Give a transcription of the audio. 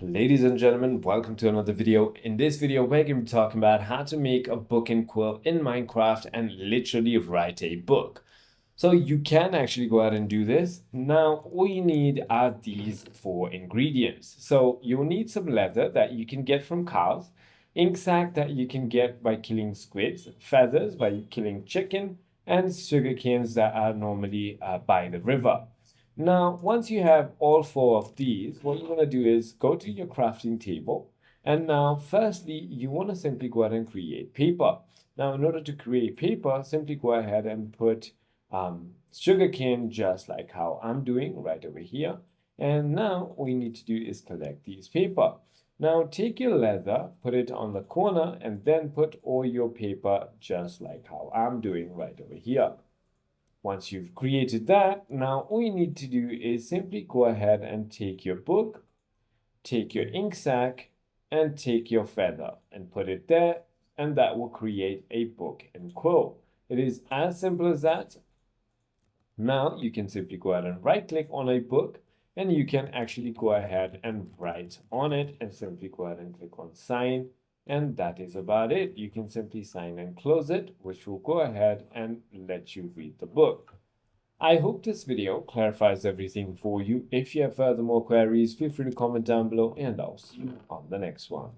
Ladies and gentlemen, welcome to another video. In this video, we're going to be talking about how to make a book and quill in Minecraft and literally write a book. So you can actually go ahead and do this. Now, all you need are these four ingredients. So you'll need some leather that you can get from cows, ink sac that you can get by killing squids, feathers by killing chicken, and sugar canes that are normally by the river. Now, once you have all four of these, what you want to do is go to your crafting table. And now, firstly, you want to simply go ahead and create paper. Now, in order to create paper, simply go ahead and put sugarcane just like how I'm doing right over here. And now all you need to do is collect these paper. Now take your leather, put it on the corner, and then put all your paper just like how I'm doing right over here. Once you've created that, now all you need to do is simply go ahead and take your book, take your ink sac, and take your feather and put it there, and that will create a book and quill. It is as simple as that. Now you can simply go ahead and right click on a book and you can actually go ahead and write on it and simply go ahead and click on sign. And that is about it. You can simply sign and close it, which will go ahead and let you read the book. I hope this video clarifies everything for you. If you have further more queries, feel free to comment down below and I'll see you on the next one.